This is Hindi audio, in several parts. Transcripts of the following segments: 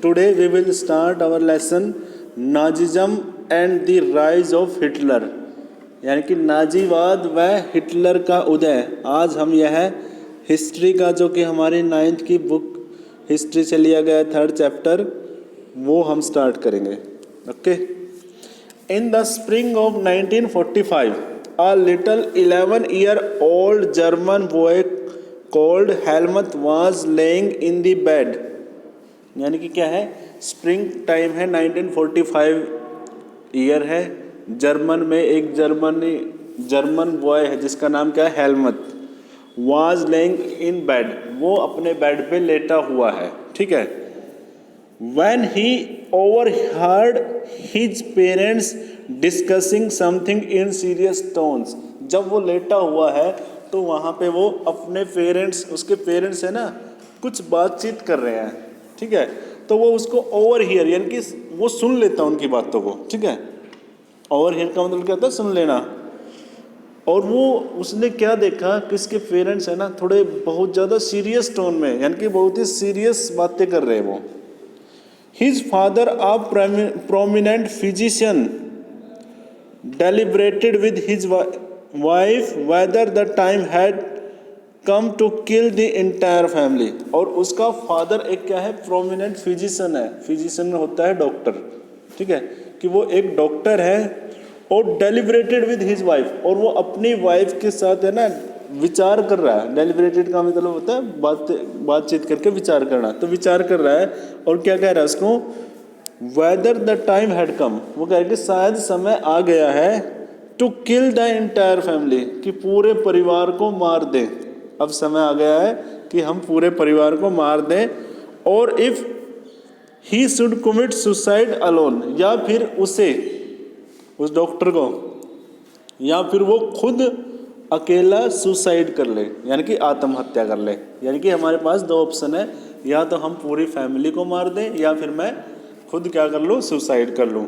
Today we will start our lesson Nazism and the rise of Hitler, यानी कि नाजीवाद व हिटलर का उदय। आज हम यह हिस्ट्री का जो कि हमारी 9th की बुक हिस्ट्री से लिया गया 3rd चैप्टर वो हम स्टार्ट करेंगे। Okay. In the spring of 1945 a little 11-year-old German boy called Helmut was laying in the bed, यानी कि क्या है, स्प्रिंग टाइम है, 1945 ईयर है। जर्मन में एक जर्मन बॉय है जिसका नाम क्या है, Helmont. Was laying in bed, वो अपने बेड पे लेटा हुआ है, ठीक है। When he overheard his parents discussing something in serious tones, जब वो लेटा हुआ है तो वहाँ पे वो अपने पेरेंट्स, उसके पेरेंट्स है ना, कुछ बातचीत कर रहे हैं, ठीक है। तो वो उसको ओवरहियर, यानी कि वो सुन लेता उनकी बातों को, ठीक है। ओवरहियर का मतलब क्या होता है, सुन लेना। और वो उसने क्या देखा कि इसके पेरेंट्स है ना थोड़े बहुत ज़्यादा सीरियस टोन में, यानी कि बहुत ही सीरियस बातें कर रहे हैं वो। His father, a prominent physician, deliberated with his wife whether the time had come to kill the entire family। और उसका फादर एक क्या है, प्रोमिनेंट फिजिशियन है। फिजिशियन होता है डॉक्टर, ठीक है, कि वो एक डॉक्टर है। और डेलिब्रेटेड विद हिज वाइफ, और वो अपनी वाइफ के साथ है ना विचार कर रहा है। डेलिब्रेटेड का मतलब होता है बातचीत करके विचार करना, तो विचार कर रहा है। और क्या कह रहा है उसको, whether the time had come, वो कह रहा है कि शायद समय आ गया है, to kill the entire family, कि पूरे परिवार को मार दें। अब समय आ गया है कि हम पूरे परिवार को मार दें। और if he should commit suicide alone, या फिर उसे, उस डॉक्टर को, या फिर वो खुद अकेला सुसाइड कर ले, यानी कि आत्महत्या कर ले। यानी कि हमारे पास 2 ऑप्शन है, या तो हम पूरी फैमिली को मार दें, या फिर मैं खुद क्या कर लूँ, सुसाइड कर लूँ।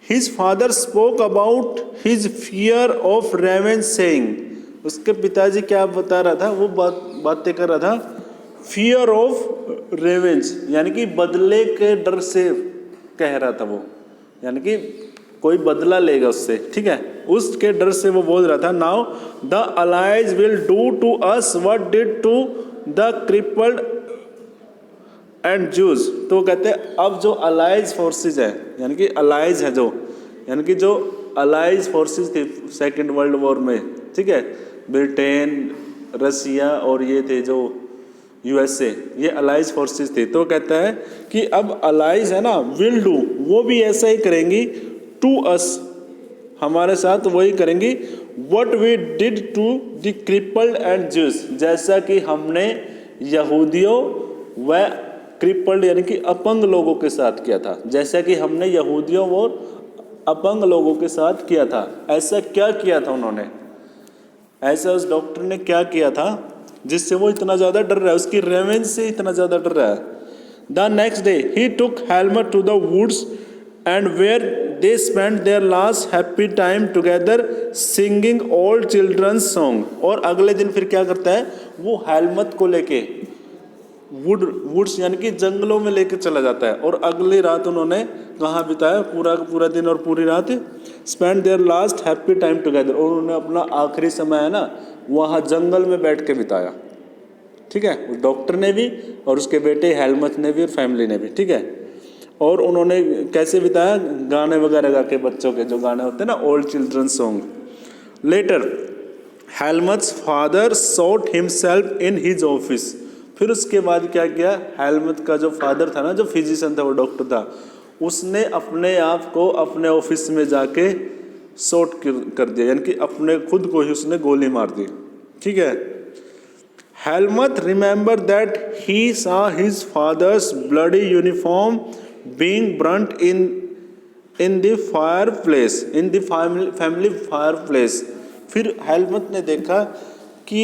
His father spoke about his fear of revenge saying, उसके पिताजी क्या बता रहा था, वो बातें कर रहा था, फियर ऑफ रेवेंज, यानी कि बदले के डर से कह रहा था वो, यानी कि कोई बदला लेगा उससे, ठीक है, उसके डर से वो बोल रहा था। Now the allies will do to us what did to the crippled and Jews. तो कहते हैं अब जो अलाइज फोर्सेज है, यानी कि अलाइज है जो, यानी कि जो अलाइज फोर्सेज थे 2nd वर्ल्ड वॉर में, ठीक है, ब्रिटेन, रसिया और ये थे जो USA, ये अलाइज फोर्सेज थे। तो कहता है कि अब अलाइज है ना, विल डू, वो भी ऐसा ही करेंगी, टू अस, हमारे साथ वही करेंगी, what we did to the crippled and Jews, जैसा कि हमने यहूदियों व क्रिपल्ड यानी कि अपंग लोगों के साथ किया था, जैसा कि हमने यहूदियों और अपंग लोगों के साथ किया था। ऐसा क्या किया था उन्होंने, ऐसा उस डॉक्टर ने क्या किया था जिससे वो इतना ज़्यादा डर रहा है, उसकी रेवेंज से इतना ज़्यादा डर रहा है। द नेक्स्ट डे ही took Helmut to the woods and where they spent their last happy time together singing old children's song। और अगले दिन फिर क्या करता है, वो हेलमट को लेके वुड्स यानी कि जंगलों में लेके चला जाता है। और अगली रात उन्होंने कहाँ बिताया, पूरा दिन और पूरी रात spend their last happy time together, और उन्होंने अपना आखिरी समय है ना वहाँ जंगल में बैठ के बिताया, ठीक है, उस डॉक्टर ने भी और उसके बेटे हेलमट ने भी और फैमिली ने भी, ठीक है। और उन्होंने कैसे बिताया, गाने वगैरह गा के, बच्चों के जो गाने होते हैं ना, old children song. Later Helmuth's father shot himself in his office, फिर उसके बाद क्या किया, हेलमट का जो फादर था ना, जो फिजिशियन था, वो डॉक्टर था, उसने अपने आप को अपने ऑफिस में जाके शॉट कर दिया, यानी कि अपने खुद को ही उसने गोली मार दी, ठीक है। Helmont remember that he saw his father's bloody uniform being burnt in the fireplace, in the family fireplace। फिर हेलमट ने देखा कि,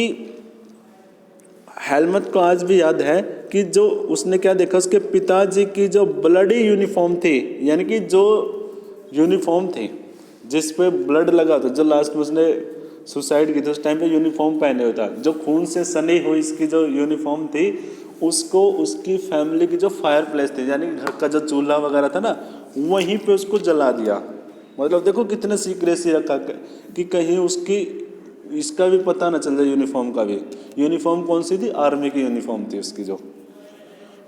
हेलमट को आज भी याद है कि जो उसने क्या देखा, उसके पिताजी की जो ब्लडी यूनिफॉर्म थी, यानी कि जो यूनिफॉर्म थी जिस पे ब्लड लगा था, जो लास्ट में उसने सुसाइड की थी उस टाइम पे यूनिफॉर्म पहने हुआ था, जो खून से सनी हुई इसकी जो यूनिफॉर्म थी, उसको उसकी फैमिली की जो फायर प्लेस थी, यानी घर का जो चूल्हा वगैरह था ना, वहीं पे उसको जला दिया। मतलब देखो कितने सीक्रेसी रखा कि कहीं उसकी इसका भी पता ना चल जाए, यूनिफॉर्म का भी। यूनिफॉर्म कौन सी थी? आर्मी की यूनिफॉर्म थी उसकी जो,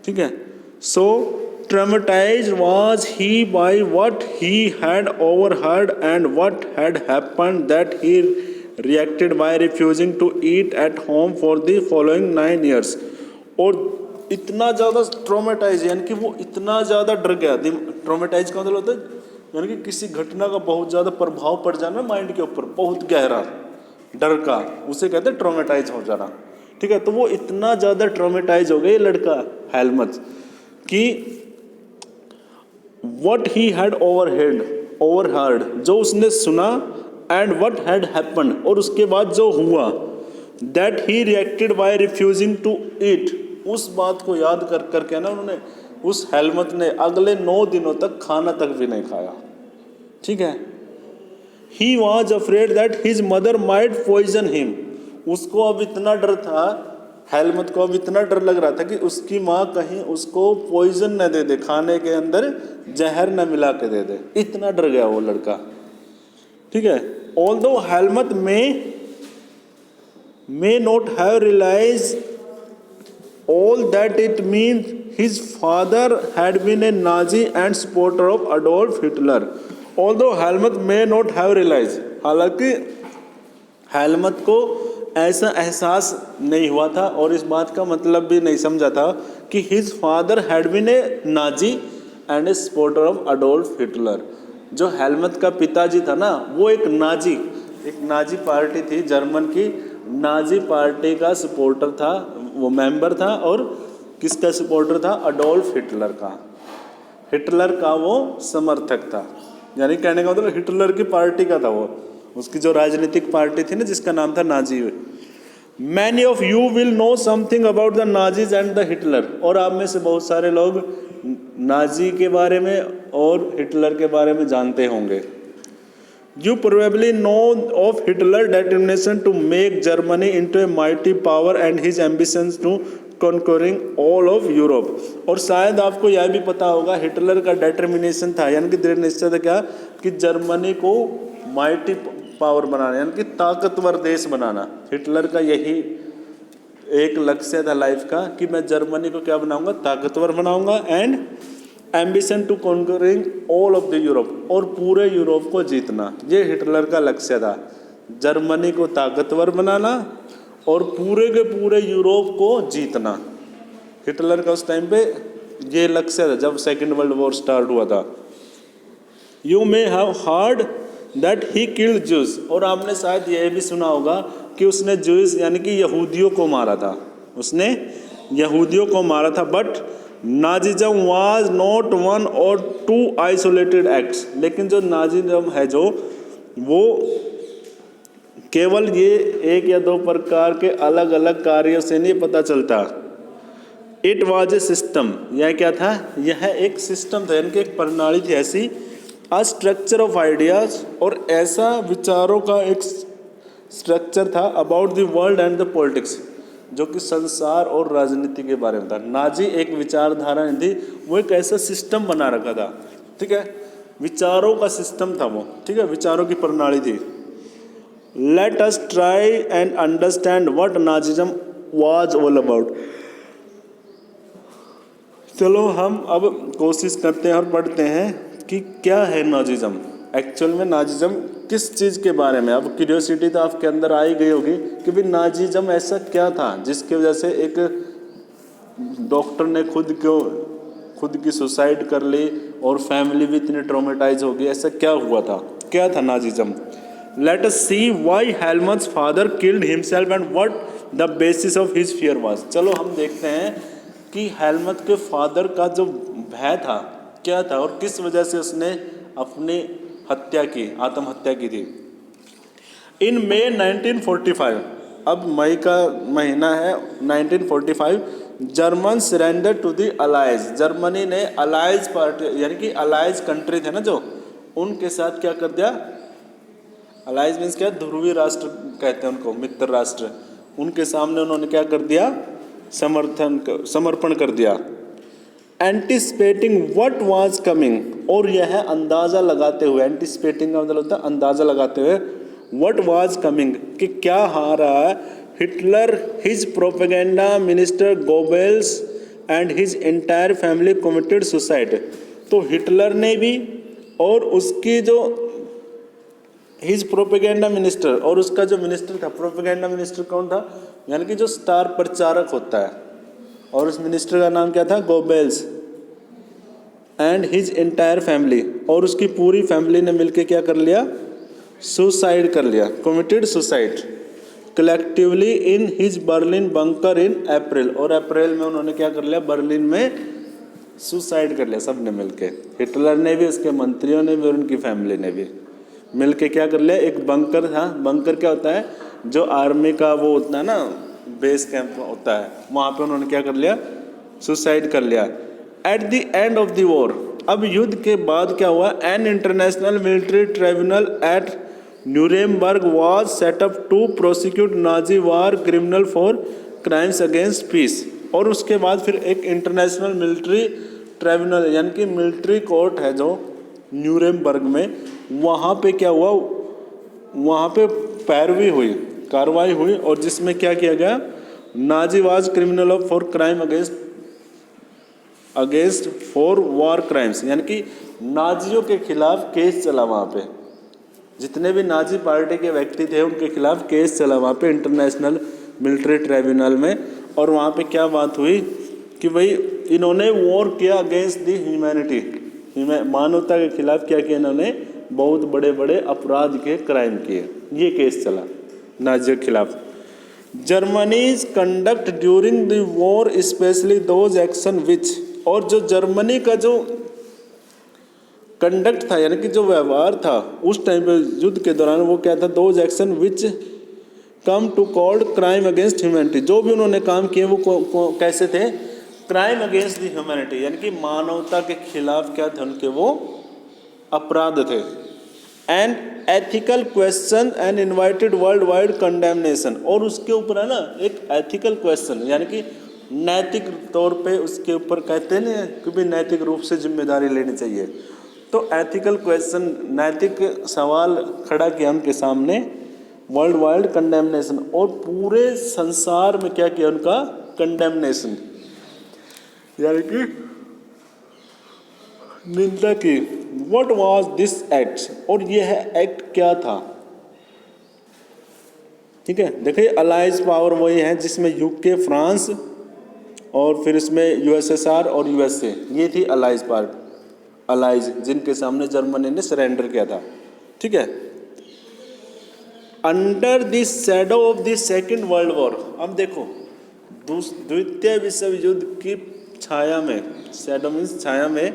ठीक है। So traumatised was he by what he had overheard and what had happened that he reacted by refusing to eat at home for the following 9 years। और इतना ज़्यादा ट्रॉमेटाइज, यानी कि वो इतना ज़्यादा डर गया। ट्रॉमेटाइज का मतलब होता है यानी कि किसी घटना का बहुत ज़्यादा प्रभाव पड़ जाना माइंड के ऊपर, बहुत गहरा डर का, उसे कहते हैं ट्रॉमेटाइज हो जाना, ठीक है। तो वो इतना ज़्यादा ट्रॉमेटाइज हो गया ये लड़का हेलमट कि व्हाट ही हैड ओवरहर्ड, जो उसने सुना, एंड व्हाट हैड हैपेंड, और उसके बाद जो हुआ, that he reacted by refusing to eat, उस बात को याद कर करके ना उन्होंने, उस हेलमट ने अगले 9 दिनों तक खाना तक भी नहीं खाया, ठीक है। He was afraid that his mother might poison him, उसको अब इतना डर था, हेलमट को अब इतना डर लग रहा था कि उसकी माँ कहीं उसको पॉइजन न दे दे, खाने के अंदर जहर न मिला के दे दे, इतना डर गया वो लड़का, ठीक है। Although Helmont may not have realized all that it means, his father had been a Nazi and supporter of Adolf Hitler। Although Helmont may not have realized, हालांकि हेलमट को ऐसा एहसास नहीं हुआ था और इस बात का मतलब भी नहीं समझा था कि his father had been a Nazi and a supporter of Adolf Hitler। जो हेलमट का पिताजी था ना, वो एक नाजी पार्टी थी जर्मन की, नाजी पार्टी का सपोर्टर था, वो मेंबर था। और किसका सपोर्टर था? अडोल्फ हिटलर का। हिटलर का वो समर्थक था, यानी कहने का मतलब हिटलर की पार्टी का था वो, उसकी जो राजनीतिक पार्टी थी ना जिसका नाम था Nazi. Many of you will know something about the Nazis and the Hitler, और आप में से बहुत सारे लोग नाजी के बारे में और हिटलर के बारे में जानते होंगे। You probably know of Hitler's determination to make Germany into a mighty power and his ambitions to conquering all of Europe। और शायद आपको यह भी पता होगा हिटलर का डिटर्मिनेशन था, यानी कि दृढ़ निश्चय था क्या, कि जर्मनी को माइटी पावर बनाना, यानी कि ताकतवर देश बनाना। हिटलर का यही एक लक्ष्य था लाइफ का कि मैं जर्मनी को क्या बनाऊंगा? ताकतवर बनाऊंगा। And ambition to conquering all of the Europe, और पूरे यूरोप को जीतना, ये हिटलर का लक्ष्य था, जर्मनी को ताकतवर बनाना और पूरे के पूरे यूरोप को जीतना। हिटलर का उस टाइम पे ये लक्ष्य था जब सेकेंड वर्ल्ड वॉर स्टार्ट हुआ था। You may have heard that he killed juice, और आपने शायद यह भी सुना होगा कि उसने जूस यानी कि यहूदियों को मारा था, उसने यहूदियों को मारा था। But Nazism was not one और टू आइसोलेटेड एक्ट्स, लेकिन जो नाजिज्म है जो वो केवल ये 1 या 2 प्रकार के अलग अलग कार्यों से नहीं पता चलता। इट वाज ए सिस्टम, यह क्या था? यह एक सिस्टम था, यानी कि एक प्रणाली थी ऐसी, अ स्ट्रक्चर ऑफ आइडियाज, और ऐसा विचारों का एक स्ट्रक्चर था about the world and the politics, जो कि संसार और राजनीति के बारे में था। नाजी एक विचारधारा नहीं थी, वो एक ऐसा सिस्टम बना रखा था, ठीक है, विचारों का सिस्टम था वो, ठीक है, विचारों की प्रणाली थी। Let us try and understand what Nazism was all about. चलो हम अब कोशिश करते हैं और पढ़ते हैं कि क्या है नाजिज्म, एक्चुअल में नाजिज्म किस चीज़ के बारे में। अब क्यूरियोसिटी तो आपके अंदर आई गई होगी कि भाई नाजिज्म ऐसा क्या था जिसकी वजह से एक डॉक्टर ने खुद की सुसाइड कर ली और फैमिली भी इतनी ट्रॉमेटाइज हो गई, ऐसा क्या हुआ था, क्या था Nazism. Let us see why Helmuth's father killed himself and what the basis of his fear was. चलो हम देखते हैं कि हेलमट के फादर का जो भय था क्या था और किस वजह से उसने अपनी हत्या की, आत्महत्या की थी। इन मई 1945, अब मई का महीना है 1945, German surrender to the Allies, Germany ने अलाइज पार्टी यानी कि अलाइज कंट्री थे ना जो, उनके साथ क्या कर दिया? अलाइज मीन्स क्या? ध्रुवीय राष्ट्र कहते हैं उनको, मित्र राष्ट्र। उनके सामने उन्होंने क्या कर दिया? समर्पण कर दिया। एंटिसिपेटिंग व्हाट वाज कमिंग, और यह अंदाज़ा लगाते हुए, एंटिसिपेटिंग का मतलब होता है अंदाज़ा लगाते हुए, व्हाट वाज कमिंग कि क्या आ रहा है। Hitler, his propaganda minister Goebbels and his entire family committed suicide. तो हिटलर ने भी और उसकी जो हिज प्रोपेगेंडा मिनिस्टर, और उसका जो मिनिस्टर था, प्रोपेगेंडा मिनिस्टर कौन था, यानी कि जो स्टार प्रचारक होता है, और उस मिनिस्टर का नाम क्या था, Goebbels, and his entire family, और उसकी पूरी फैमिली ने मिलकर क्या कर लिया, सुसाइड कर लिया, committed suicide collectively in his Berlin bunker in April, और अप्रैल में उन्होंने क्या कर लिया, बर्लिन में सुसाइड कर लिया सब ने मिलके। हिटलर ने भी, उसके मंत्रियों ने भी और उनकी फैमिली ने भी मिलके क्या कर लिया, एक बंकर था। बंकर क्या होता है, जो आर्मी का वो होता है ना, बेस कैंप होता है, वहाँ पे उन्होंने क्या कर लिया, सुसाइड कर लिया। At the end of the war, अब युद्ध के बाद क्या हुआ, an international military tribunal at Nuremberg was set up to prosecute Nazi war criminal for crimes against peace, और उसके बाद फिर एक इंटरनेशनल मिलिट्री ट्राइब्यूनल यानी कि मिलिट्री कोर्ट है जो न्यूरेमबर्ग में, वहाँ पे क्या हुआ, वहाँ पे पैरवी हुई, कार्रवाई हुई, और जिसमें क्या किया गया, नाजीवाज criminal of for crime against for war crimes, यानी कि नाजियों के खिलाफ केस चला वहाँ पे, जितने भी नाजी पार्टी के व्यक्ति थे उनके खिलाफ केस चला वहाँ पे इंटरनेशनल मिलिट्री ट्राइब्यूनल में। और वहाँ पे क्या बात हुई कि भाई इन्होंने वॉर किया अगेंस्ट दी ह्यूमैनिटी, मानवता के खिलाफ क्या किया इन्होंने, बहुत बड़े बड़े अपराध के क्राइम किए, ये केस चला नाजियों के खिलाफ। Germany's conduct during the war specially those action विच, और जो जर्मनी का जो कंडक्ट था यानी कि जो व्यवहार था उस टाइम पे युद्ध के दौरान, वो क्या था, those action which come to called crime against humanity, जो भी उन्होंने काम किए वो कैसे थे, क्राइम अगेंस्ट द ह्यूमैनिटी, यानी कि मानवता के खिलाफ क्या थे उनके वो अपराध थे। And ethical question and invited world wide condemnation, और उसके ऊपर है ना एक एथिकल क्वेश्चन, यानी कि नैतिक तौर पे उसके ऊपर कहते हैं ना कि भी नैतिक रूप से जिम्मेदारी लेनी चाहिए, तो एथिकल क्वेश्चन, नैतिक सवाल खड़ा किया उनके सामने, वर्ल्ड वाइड कंडेमनेशन, और पूरे संसार में क्या किया उनका, कंडेमनेशन, यानी कि निंदा की। व्हाट वाज दिस एक्ट, और यह एक्ट क्या था, ठीक है। देखिए अलाइज पावर वही है जिसमें यूके, फ्रांस और फिर इसमें यूएसएसआर और यूएसए, ये थी अलाइज पावर, अलाइज जिनके सामने जर्मनी ने सरेंडर किया था, ठीक है। Under the shadow of the second world war, अब देखो द्वितीय विश्व युद्ध की छाया में, शैडो मीन्स छाया में,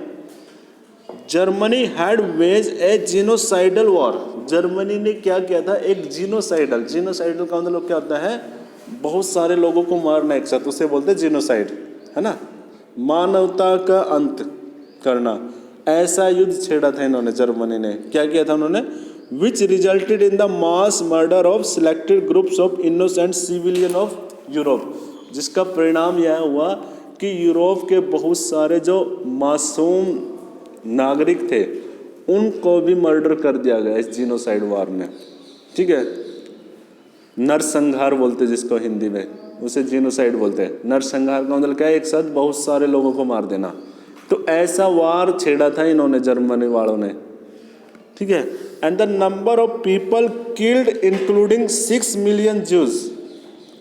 Germany had waged a genocidal war, Germany ने क्या किया था, एक जीनोसाइडल, जीनोसाइडल का मतलब क्या होता है, बहुत सारे लोगों को मारना एक साथ, उसे बोलते हैं जीनोसाइड, है ना, मानवता का अंत करना, ऐसा युद्ध छेड़ा था इन्होंने, जर्मनी ने क्या किया था उन्होंने, विच resulted in the mass murder of selected groups of innocent civilian of Europe, जिसका परिणाम यह हुआ कि यूरोप के बहुत सारे जो मासूम नागरिक थे उनको भी मर्डर कर दिया गया इस जीनोसाइड वार में, ठीक है। नरसंहार बोलते जिसको हिंदी में, उसे जीनोसाइड बोलते हैं। नरसंहार का मतलब क्या है, एक साथ बहुत सारे लोगों को मार देना, तो ऐसा वार छेड़ा था इन्होंने जर्मनी वालों ने, ठीक है। And the number of people killed including 6 million Jews,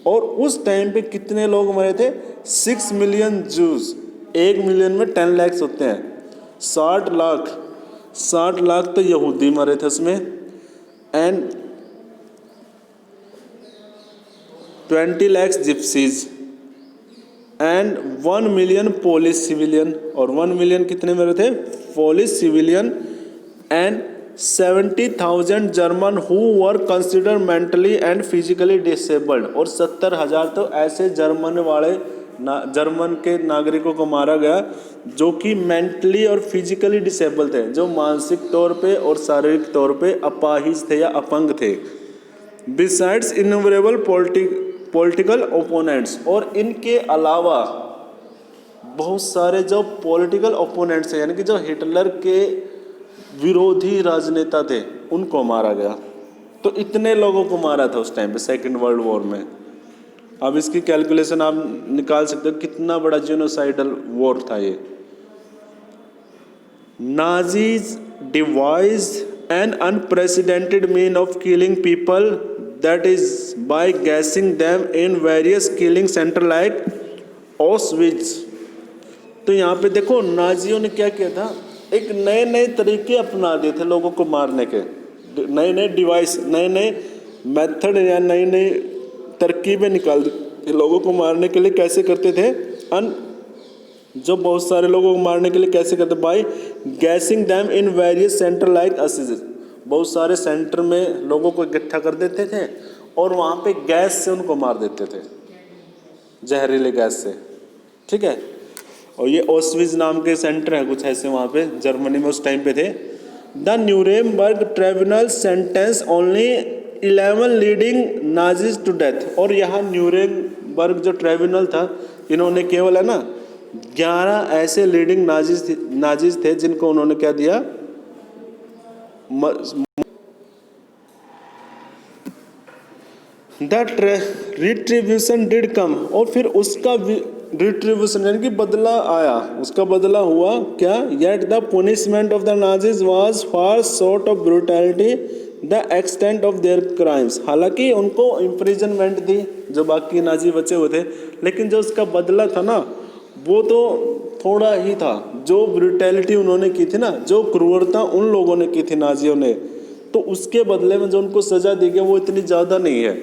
और उस टाइम पे कितने लोग मरे थे, 6 मिलियन जूज, 1 मिलियन में 10 लाख होते हैं, 60 लाख तो यहूदी मरे थे उसमें, and 20 lakh gypsies, and 1 million Polish civilian, और 1 मिलियन कितने मरे थे, Polish civilian, and 70,000 German who were consider mentally and physically disabled, और 70,000 तो ऐसे जर्मन के नागरिकों को मारा गया जो कि मेंटली और फिजिकली डिसेबल थे, जो मानसिक तौर पे और शारीरिक तौर पे अपाहिज थे या अपंग थे। बिसाइड्स इन्यूमरेबल पॉलिटिकल ओपोनेंट्स, और इनके अलावा बहुत सारे जो पॉलिटिकल ओपोनेंट्स हैं यानी कि जो हिटलर के विरोधी राजनेता थे उनको मारा गया। तो इतने लोगों को मारा था उस टाइम पे सेकेंड वर्ल्ड वॉर में। अब इसकी कैलकुलेशन आप निकाल सकते हो कितना बड़ा जेनोसाइडल वॉर था ये। Nazis devised an unprecedented mean of killing people, that is by gassing them in various killing center like Auschwitz. तो यहाँ पे देखो नाजियों ने क्या किया था, एक नए नए तरीके अपना दिए थे लोगों को मारने के, नए नए डिवाइस, नए नए मेथड या नई नई तरकीबें निकाल दी लोगों को मारने के लिए। कैसे करते थे, जो बहुत सारे लोगों को मारने के लिए कैसे करते, by gassing them in various center like असिज। बहुत सारे सेंटर में लोगों को इकट्ठा कर देते थे और वहाँ पे गैस से उनको मार देते थे, जहरीले गैस से, ठीक है। और ये ऑस्विट्ज नाम के सेंटर है कुछ ऐसे वहाँ पे जर्मनी में उस टाइम पे थे। The Nuremberg tribunal sentence only 11 leading Nazis to death. और यहाँ न्यूरेमबर्ग जो ट्रिब्यूनल था, इन्होंने केवल है ना 11 ऐसे लीडिंग नाजीज थे जिनको उन्होंने क्या दिया, दैट रिट्रीब्यूशन डिड कम। और फिर उसका रिट्रीब्यूशन यानी कि बदला आया, उसका बदला हुआ क्या, yet the punishment of the Nazis was far short of brutality the extent of their crimes. हालांकि उनको इम्प्रिजनमेंट दी जो बाकी नाजी बचे हुए थे, लेकिन जो उसका बदला था ना वो तो थोड़ा ही था। जो ब्रूटैलिटी उन्होंने की थी ना, जो क्रूरता उन लोगों ने की थी नाजियों ने, तो उसके बदले में जो उनको सजा दी गई वो इतनी ज़्यादा नहीं है।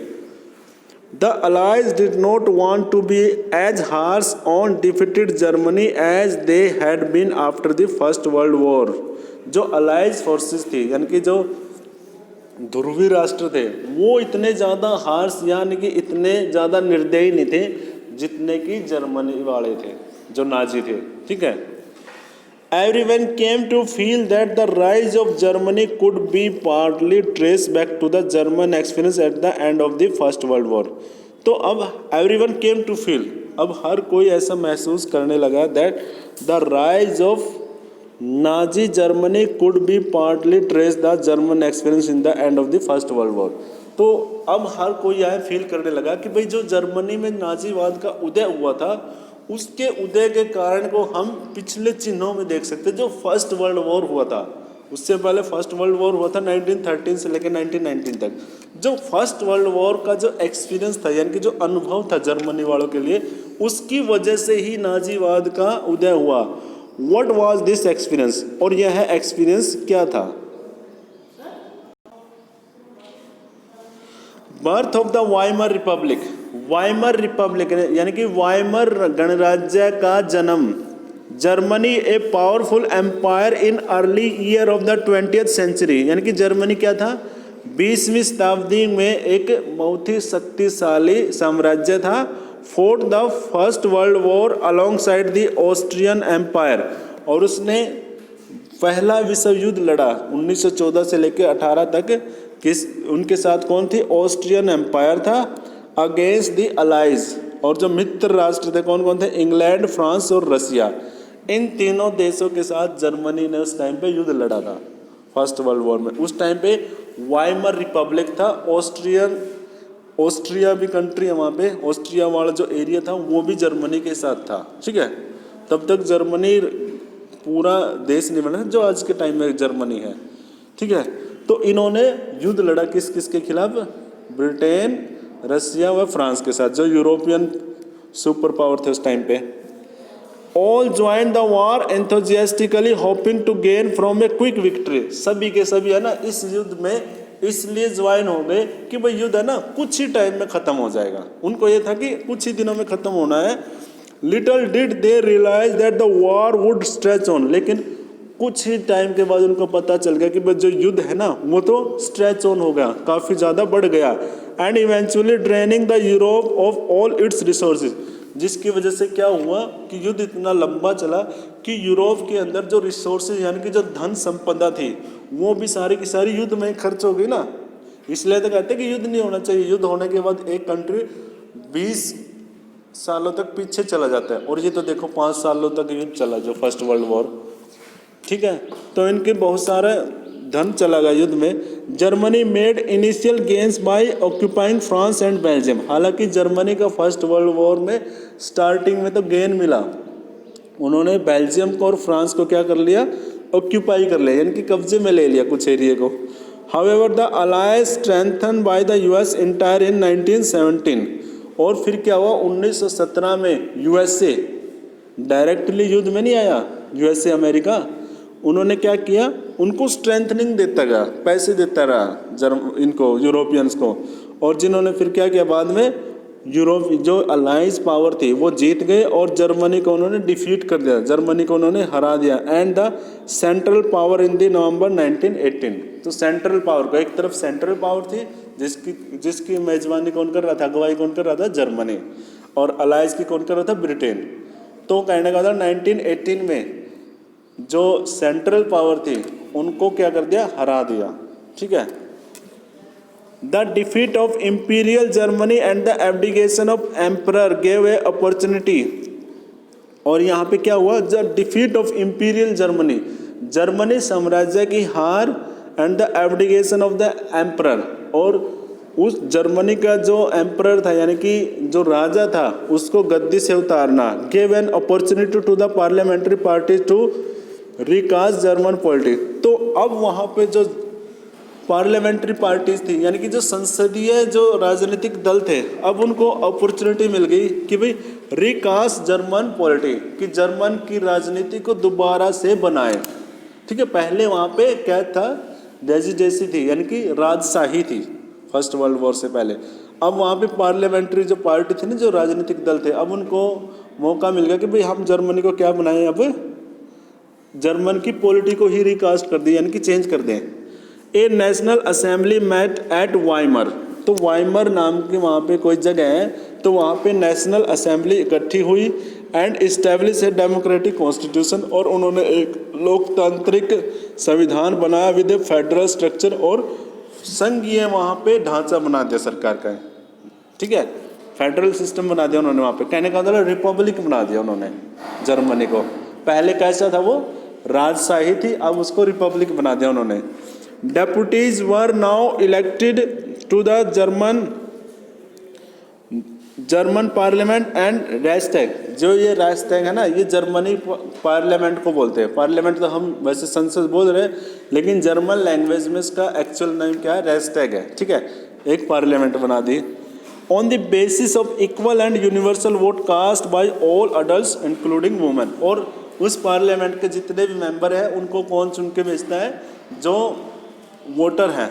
The Allies did not want to be as harsh on defeated Germany as they had been after the First World War। जो अलाइज फोर्सेस थी यानी कि जो ध्रुवीय राष्ट्र थे वो इतने ज़्यादा हार्श यानी कि इतने ज़्यादा निर्दयी नहीं थे जितने कि जर्मनी वाले थे, जो नाजी थे, ठीक है। Everyone came to feel that the rise of Germany could be partly traced back to the German experience at the end of the First World War। तो अब everyone came to feel, अब हर कोई ऐसा महसूस करने लगा that the rise of Nazi Germany could be partly traced the German experience in the end of the First World War। तो अब हर कोई यह फील करने लगा कि भाई जो जर्मनी में नाजीवाद का उदय हुआ था उसके उदय के कारण को हम पिछले चिन्हों में देख सकते हैं। जो फर्स्ट वर्ल्ड वॉर हुआ था, उससे पहले फर्स्ट वर्ल्ड वॉर हुआ था 1913 से लेकर 1919 तक। जो फर्स्ट वर्ल्ड वॉर का जो एक्सपीरियंस था यानी कि जो अनुभव था जर्मनी वालों के लिए, उसकी वजह से ही नाजीवाद का उदय हुआ। व्हाट वाज दिस एक्सपीरियंस, और यह एक्सपीरियंस क्या था? Birth of the Weimar Republic. Weimar Republic यानी कि वाइमर गणराज्य का जन्म। Germany a powerful empire in early year of the 20th century, यानी कि जर्मनी क्या था, 20वीं शताब्दी में एक बहुत ही शक्तिशाली साम्राज्य था। Fought the First World War alongside the Austrian empire, और उसने पहला विश्व युद्ध लड़ा 1914 से लेकर 18 तक। उनके साथ कौन थी, ऑस्ट्रियन एम्पायर था, अगेंस्ट द अलाइज। और जो मित्र राष्ट्र थे कौन कौन थे, इंग्लैंड, फ्रांस और रसिया। इन तीनों देशों के साथ जर्मनी ने उस टाइम पे युद्ध लड़ा था फर्स्ट वर्ल्ड वॉर में। उस टाइम पे वाइमर रिपब्लिक था। ऑस्ट्रिया भी कंट्री है वहाँ पे, ऑस्ट्रिया वाला जो एरिया था वो भी जर्मनी के साथ था, ठीक है। तब तक जर्मनी पूरा देश नहीं बना जो आज के टाइम में जर्मनी है, ठीक है। तो इन्होंने युद्ध लड़ा किस किस के खिलाफ, ब्रिटेन, रसिया व फ्रांस के साथ, जो यूरोपियन सुपर पावर थे उस टाइम पे। All join the war enthusiastically hoping to gain from a quick victory. सभी के सभी है ना इस युद्ध में इसलिए ज्वाइन हो गए कि भाई युद्ध है ना कुछ ही टाइम में खत्म हो जाएगा। उनको ये था कि कुछ ही दिनों में खत्म होना है। Little did they realise that the war would stretch on, लेकिन कुछ ही टाइम के बाद उनको पता चल गया कि जो युद्ध है ना वो तो स्ट्रेच ऑन हो गया, काफ़ी ज़्यादा बढ़ गया। And eventually draining the Europe of all it's resources, जिसकी वजह से क्या हुआ कि युद्ध इतना लंबा चला कि यूरोप के अंदर जो रिसोर्सेज यानी कि जो धन संपदा थी वो भी सारी की सारी युद्ध में खर्च हो गई ना। इसलिए तो कहते हैं कि युद्ध नहीं होना चाहिए। युद्ध होने के बाद एक कंट्री 20 सालों तक पीछे चला जाता है, और ये तो देखो 5 सालों तक युद्ध चला, जो फर्स्ट वर्ल्ड वॉर, ठीक है। तो इनके बहुत सारा धन चला गया युद्ध में। Germany made initial gains by occupying France and Belgium. हालांकि जर्मनी का फर्स्ट वर्ल्ड वॉर में स्टार्टिंग में तो गेन मिला, उन्होंने बेल्जियम को और फ्रांस को क्या कर लिया, ऑक्यूपाई कर लिया, यानी कि कब्जे में ले लिया कुछ एरिया को। However the alliance strengthen by the US entire in 1917। और फिर क्या हुआ, 1917 में यूएसए डायरेक्टली युद्ध में नहीं आया, यूएसए अमेरिका, उन्होंने क्या किया, उनको स्ट्रेंथनिंग देता गया, पैसे देता रहा इनको यूरोपियंस को, और जिन्होंने फिर क्या किया, बाद में यूरोप जो अलायंस पावर थी वो जीत गए और जर्मनी को उन्होंने डिफीट कर दिया, जर्मनी को उन्होंने हरा दिया। And the central power in the नवंबर 1918। तो सेंट्रल पावर को, एक तरफ सेंट्रल पावर थी जिसकी मेजबानी कौन कर रहा था, अगुवाई कौन कर रहा था, जर्मनी, और अलायंस की कौन कर रहा था, ब्रिटेन। तो कहने का था 1918 में जो सेंट्रल पावर थी उनको क्या कर दिया, हरा दिया, ठीक है। The defeat of imperial Germany and the abdication of emperor gave a opportunity. और यहाँ पे क्या हुआ, the defeat of imperial Germany, Germany साम्राज्य की हार, and the abdication of the emperor, और उस जर्मनी का जो एम्परर था यानी कि जो राजा था उसको गद्दी से उतारना, gave an opportunity to the parliamentary party to recast German politics. तो अब वहाँ पे जो पार्लियामेंट्री पार्टीज थी यानी कि जो संसदीय जो राजनीतिक दल थे, अब उनको अपॉर्चुनिटी मिल गई कि भाई रिकास्ट जर्मन पॉलिटिक्स, कि जर्मन की राजनीति को दोबारा से बनाए, ठीक है। पहले वहाँ पे क्या था, रेजिडेंसी थी यानी कि राजशाही थी फर्स्ट वर्ल्ड वॉर से पहले। अब वहाँ पे पार्लियामेंट्री जो पार्टी थी ना, जो राजनीतिक दल थे, अब उनको मौका मिल गया कि भाई हम जर्मनी को क्या बनाएं, अब जर्मन की पॉलिटी को ही रिकास्ट कर दें यानी कि चेंज कर दें। A national assembly met at Weimar. तो वाइमर नाम की वहाँ पे कोई जगह है, तो वहाँ पे नेशनल असेंबली इकट्ठी हुई and establish a democratic constitution, और उन्होंने एक लोकतांत्रिक संविधान बनाया विद ए फेडरल स्ट्रक्चर, और संघीय वहाँ पे ढांचा बना दिया सरकार का, ठीक है, फेडरल सिस्टम बना दिया उन्होंने वहाँ पे। कहने का मतलब रिपब्लिक बना दिया उन्होंने जर्मनी को। पहले कैसा था, वो राजशाही थी, अब उसको रिपब्लिक बना दिया उन्होंने। Deputies were now elected to the German parliament and Reichstag. जो ये राइक्सटैग है ना, ये जर्मनी पार्लियामेंट को बोलते हैं। पार्लियामेंट तो हम वैसे संसद बोल रहे हैं, लेकिन जर्मन लैंग्वेज में इसका एक्चुअल नेम क्या है, राइक्सटैग है, ठीक है। एक पार्लियामेंट बना दी on the basis of equal and universal vote cast by all adults including women. और उस पार्लियामेंट के जितने भी मेंबर हैं उनको कौन चुन के भेजता है, जो वोटर हैं,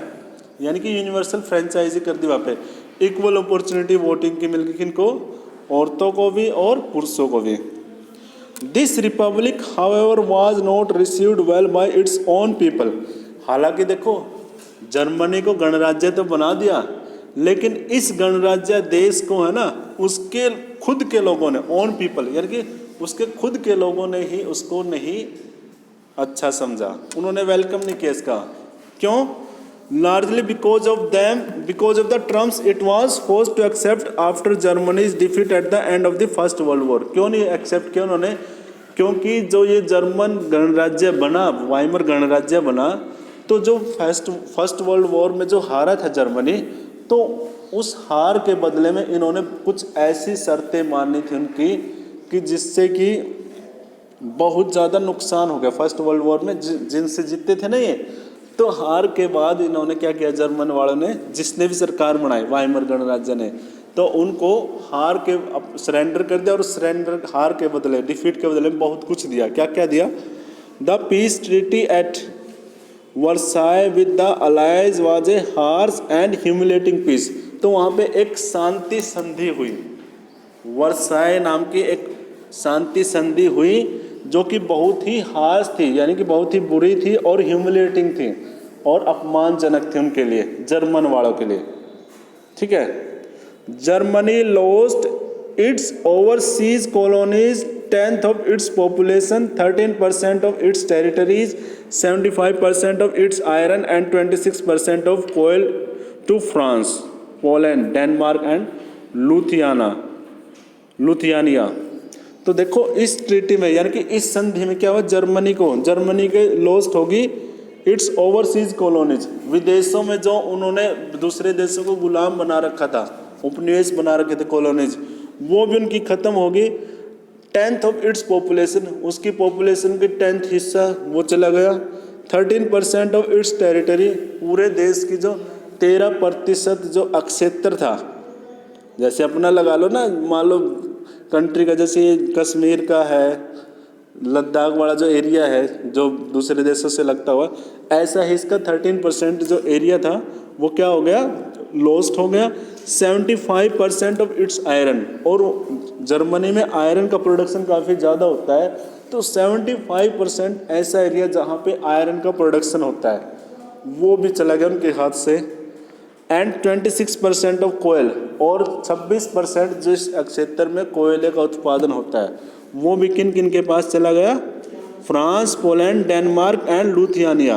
यानी कि यूनिवर्सल फ्रेंचाइजी कर दी वहाँ पे। इक्वल अपॉर्चुनिटी वोटिंग की मिल गई किनको, औरतों को भी और पुरुषों को भी। This Republic however was not received well bye its own people. हालांकि देखो जर्मनी को गणराज्य तो बना दिया, लेकिन इस गणराज्य देश को है ना, उसके खुद के लोगों ने, ओन पीपल यानी कि उसके खुद के लोगों ने ही उसको नहीं अच्छा समझा, उन्होंने वेलकम नहीं किया इसका। क्यों? Largely because of the terms it was forced to accept after Germany's defeat at the end of the First World War. क्यों नहीं एक्सेप्ट किया उन्होंने? क्योंकि जो ये जर्मन गणराज्य बना, वाइमर गणराज्य बना, तो जो फर्स्ट वर्ल्ड वॉर में जो हारा था जर्मनी, तो उस हार के बदले में इन्होंने कुछ ऐसी शर्तें माननी थी उनकी कि जिससे कि बहुत ज़्यादा नुकसान हो गया फर्स्ट वर्ल्ड वॉर में। जिनसे जीतते थे ना ये, तो हार के बाद इन्होंने क्या किया, जर्मन वालों ने, जिसने भी सरकार बनाई वाइमर गणराज्य ने, तो उनको हार के सरेंडर कर दिया, और सरेंडर हार के बदले, डिफीट के बदले में बहुत कुछ दिया। क्या क्या दिया? The peace treaty at Versailles with the Allies was a harsh and humiliating peace. तो वहाँ पे एक शांति संधि हुई, वर्साई नाम की एक शांति संधि हुई, जो कि बहुत ही हार्श थी, यानी कि बहुत ही बुरी थी और ह्यूमिलेटिंग थी और अपमानजनक थी उनके लिए, जर्मन वालों के लिए, ठीक है। Germany lost its overseas colonies 10th of its population, 13% of its territories, 75% of its iron and 26% of coal to France, Poland, Denmark and लुथियानिया। तो देखो इस ट्रीटी में यानी कि इस संधि में क्या हुआ, जर्मनी के लॉस्ट होगी इट्स ओवरसीज कॉलोनीज, विदेशों में जो उन्होंने दूसरे देशों को गुलाम बना रखा था, उपनिवेश बना रखे थे कॉलोनीज, वो भी उनकी खत्म होगी। 10th ऑफ इट्स पॉपुलेशन, उसकी पॉपुलेशन की 10th हिस्सा वो चला गया। 13% ऑफ इट्स टेरिटरी, पूरे देश की जो 13% जो अक्षेत्र था, जैसे अपना लगा लो ना, मान लो कंट्री का, जैसे ये कश्मीर का है, लद्दाख वाला जो एरिया है जो दूसरे देशों से लगता हुआ, ऐसा ही इसका 13% जो एरिया था वो क्या हो गया, लॉस्ट हो गया। 75% ऑफ इट्स आयरन, और जर्मनी में आयरन का प्रोडक्शन काफ़ी ज़्यादा होता है, तो 75% ऐसा एरिया जहाँ पे आयरन का प्रोडक्शन होता है वो भी चला गया उनके हाथ से। एंड 26% ऑफ कोयल, और 26% जिस क्षेत्र में कोयले का उत्पादन होता है वो भी किन किन के पास चला गया, France, Poland, Denmark and Lithuania.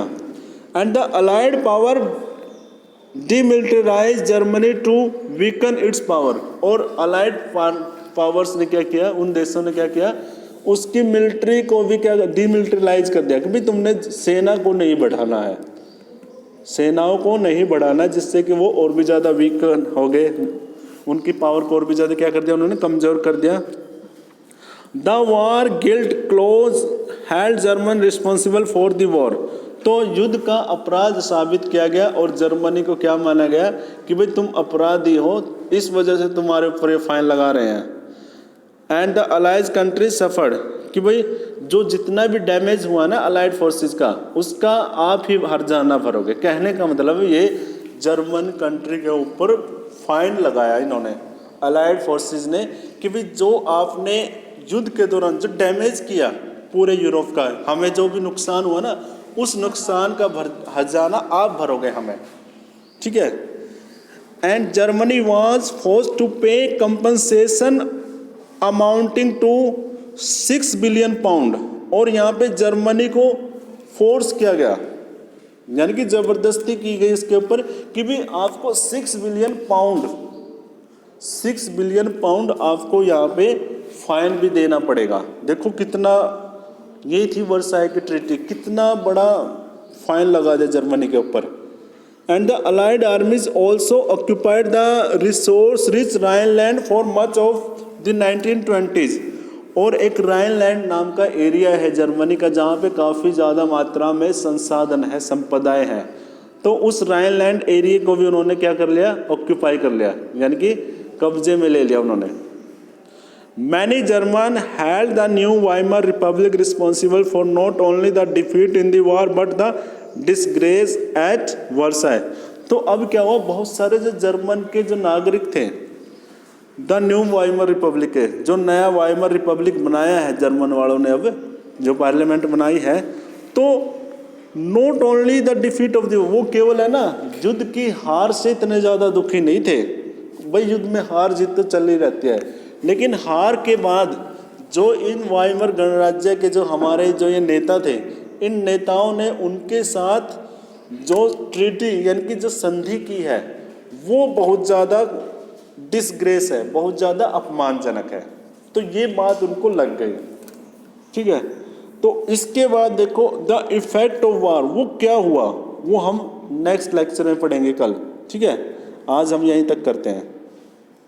And the allied power demilitarise Germany to weaken its power, और अलाइड पावर्स ने क्या किया, उन देशों ने क्या किया, उसकी मिलिट्री को भी क्या डीमिलिटराइज कर दिया कि भाई तुमने सेना को नहीं बढ़ाना है, सेनाओं को नहीं बढ़ाना, जिससे कि वो और भी ज़्यादा वीक हो गए, उनकी पावर को और भी ज़्यादा क्या कर दिया, उन्होंने कमज़ोर कर दिया। The war guilt close held German responsible for the war, तो युद्ध का अपराध साबित किया गया और जर्मनी को क्या माना गया कि भाई तुम अपराधी हो, इस वजह से तुम्हारे ऊपर ये फाइन लगा रहे हैं। And the Allies country suffered, कि भाई जो जितना भी डैमेज हुआ ना अलाइड फोर्सेस का, उसका आप ही हर्जाना भरोगे। कहने का मतलब ये जर्मन कंट्री के ऊपर फाइन लगाया इन्होंने, अलाइड फोर्सेस ने, कि भाई जो आपने युद्ध के दौरान जो डैमेज किया पूरे यूरोप का, हमें जो भी नुकसान हुआ ना, उस नुकसान का हर्जाना आप भरोगे हमें, ठीक है। And Germany was forced to pay compensation amounting to 6 billion pound, और यहाँ पे जर्मनी को फोर्स किया गया, यानी कि जबरदस्ती की गई इसके ऊपर कि भी आपको 6 बिलियन पाउंड आपको यहाँ पे फाइन भी देना पड़ेगा। देखो कितना, ये थी वर्साई की ट्रीटी, कितना बड़ा फाइन लगा दिया जर्मनी के ऊपर। And the allied आर्मीज also occupied the resource rich Rhineland for much of the 1920s, और एक राइनलैंड नाम का एरिया है जर्मनी का जहाँ पे काफ़ी ज़्यादा मात्रा में संसाधन है, संपदाएं हैं, तो उस राइनलैंड एरिया को भी उन्होंने क्या कर लिया, ऑक्यूपाई कर लिया, यानी कि कब्जे में ले लिया उन्होंने। Many German held the new Weimar Republic responsible for not only the defeat in the war but the disgrace at Versailles. तो अब क्या हुआ, बहुत सारे जो जर्मन के जो नागरिक थे, द न्यू वाइमर रिपब्लिक है, जो नया वाइमर रिपब्लिक बनाया है जर्मन वालों ने, अब जो पार्लियामेंट बनाई है, तो not only the defeat of the, वो केवल है ना युद्ध की हार से इतने ज़्यादा दुखी नहीं थे, भाई युद्ध में हार जीत तो चल ही रहती है, लेकिन हार के बाद जो इन वाइमर गणराज्य के जो हमारे जो ये नेता थे, इन नेताओं ने उनके साथ जो ट्रीटी यानी कि जो संधि की है वो बहुत ज़्यादा डिसग्रेस है, बहुत ज़्यादा अपमानजनक है, तो ये बात उनको लग गई, ठीक है। तो इसके बाद देखो द इफेक्ट ऑफ वार, वो क्या हुआ वो हम नेक्स्ट लेक्चर में पढ़ेंगे कल, ठीक है। आज हम यहीं तक करते हैं।